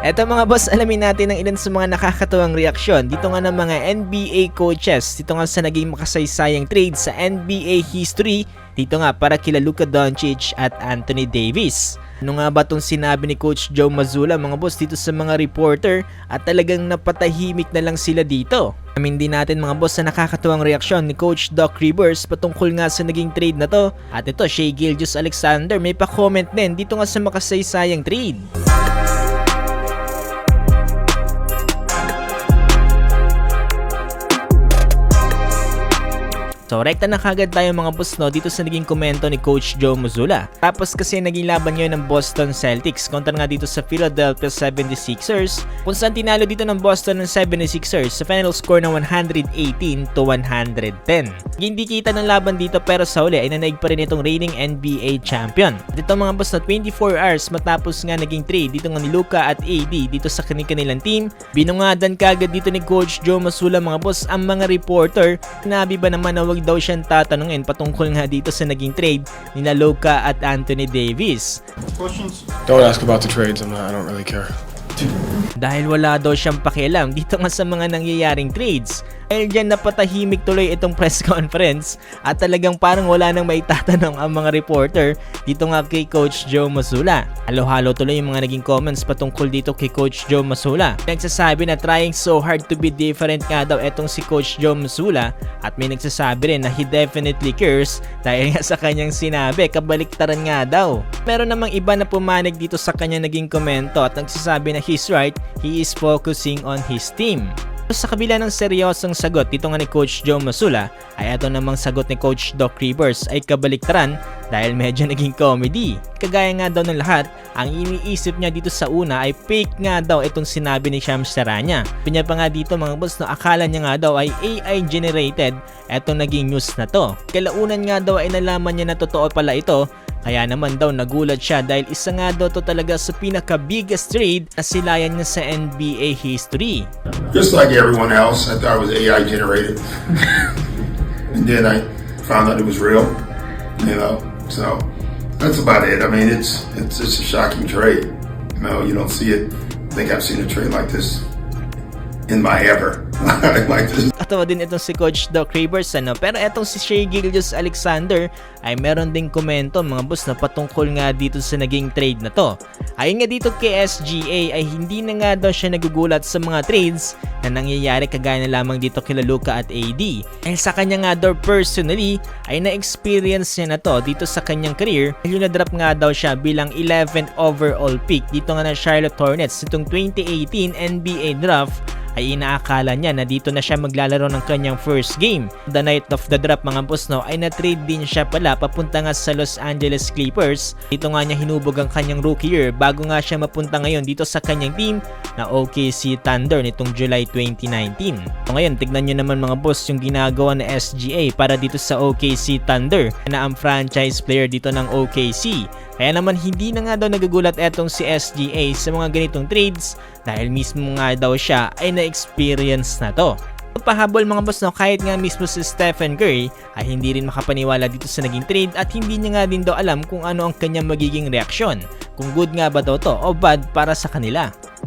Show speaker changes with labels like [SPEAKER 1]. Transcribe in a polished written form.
[SPEAKER 1] Eto mga boss, alamin natin ang ilan sa mga nakakatuwang reaksyon dito nga ng mga NBA coaches dito nga sa naging makasaysayang trade sa NBA history dito nga para kila Luka Doncic at Anthony Davis. Ano nga ba itong sinabi ni Coach Joe Mazzulla mga boss dito sa mga reporter at talagang napatahimik na lang sila dito? Amin din natin mga boss sa nakakatuwang reaksyon ni Coach Doc Rivers patungkol nga sa naging trade na to. At ito, Shai Gilgeous-Alexander may pa-comment din dito nga sa makasaysayang trade. So, rekta na kagad tayo mga boss no dito sa naging komento ni Coach Joe Mazzulla. Tapos kasi naging laban ngayon ng Boston Celtics kontra nga dito sa Philadelphia 76ers kung saan tinalo dito ng Boston ng 76ers sa final score ng 118-110. Hindi kita ng laban dito pero sa uli ay nanaig pa rin itong reigning NBA champion. Dito mga boss na 24 hours matapos nga naging trade dito nga ni Luka at AD dito sa kanilang team, binungadan kagad dito ni Coach Joe Mazzulla mga boss ang mga reporter. Sinabi ba naman na wag daw siyang tatanungin patungkol nga dito sa naging trade ni Luka at Anthony Davis.
[SPEAKER 2] Questions?
[SPEAKER 3] Don't ask about the trades. I don't really care.
[SPEAKER 1] Dahil wala daw siyang pakialam dito nga sa mga nangyayaring trades. Dahil dyan napatahimik tuloy itong press conference at talagang parang wala nang maitatanong ang mga reporter dito nga kay Coach Joe Mazzulla. Halo-halo tuloy yung mga naging comments patungkol dito kay Coach Joe Mazzulla. Nagsasabi na trying so hard to be different nga daw etong si Coach Joe Mazzulla at may nagsasabi rin na he definitely cares dahil nga sa kanyang sinabi kabaliktaran nga daw. Meron namang iba na pumanig dito sa kanyang naging komento at nagsasabi na he's right, he is focusing on his team. Sa kabila ng seryosong sagot dito nga ni Coach Joe Mazzulla ay ito namang sagot ni Coach Doc Rivers ay kabaliktaran dahil medyo naging comedy. Kagaya nga daw ng lahat, ang iniisip niya dito sa una ay fake nga daw itong sinabi ni Shams Charania. Pinya pa nga dito mga boss no akala niya nga daw ay AI generated etong naging news na to. Kalaunan nga daw ay nalaman niya na totoo pala ito. Kaya naman daw nagulat siya dahil isa nga daw to talaga sa pinaka-biggest trade na silayan niya sa NBA history.
[SPEAKER 2] Just like everyone else, I thought it was AI generated. And then I found out it was real, so that's about it. I mean, it's just a shocking trade. You don't see it. I think I've seen a trade like this in my ever. Like this.
[SPEAKER 1] Katawa din itong si Coach Doc Rivers pero etong si Shai Gilgeous-Alexander ay meron ding komento mga boss na patungkol nga dito sa naging trade na to. Ayon nga dito kay SGA ay hindi na nga daw siya nagugulat sa mga trades na nangyayari kagaya na lamang dito kila Luka at AD. Dahil sa kanya nga daw personally ay na-experience niya na to dito sa kanyang career dahil na-drop nga daw siya bilang 11th overall pick dito nga na Charlotte Hornets nitong 2018 NBA draft ay inaakala niya na dito na siya maglalaro ng kanyang first game. The night of the draft mga boss no ay na-trade din siya pala papunta nga sa Los Angeles Clippers. Dito nga niya hinubog ang kanyang rookie year bago nga siya mapunta ngayon dito sa kanyang team na OKC Thunder nitong July 2019. So ngayon tignan nyo naman mga boss yung ginagawa na SGA para dito sa OKC Thunder na ang franchise player dito ng OKC. Kaya naman hindi na nga daw nagagulat etong si SGA sa mga ganitong trades dahil mismo nga daw siya ay na-experience na to. Pahabol mga boss no kahit nga mismo si Stephen Curry ay hindi rin makapaniwala dito sa naging trade at hindi niya nga din daw alam kung ano ang kanyang magiging reaksyon. Kung good nga ba daw to o bad para sa kanila.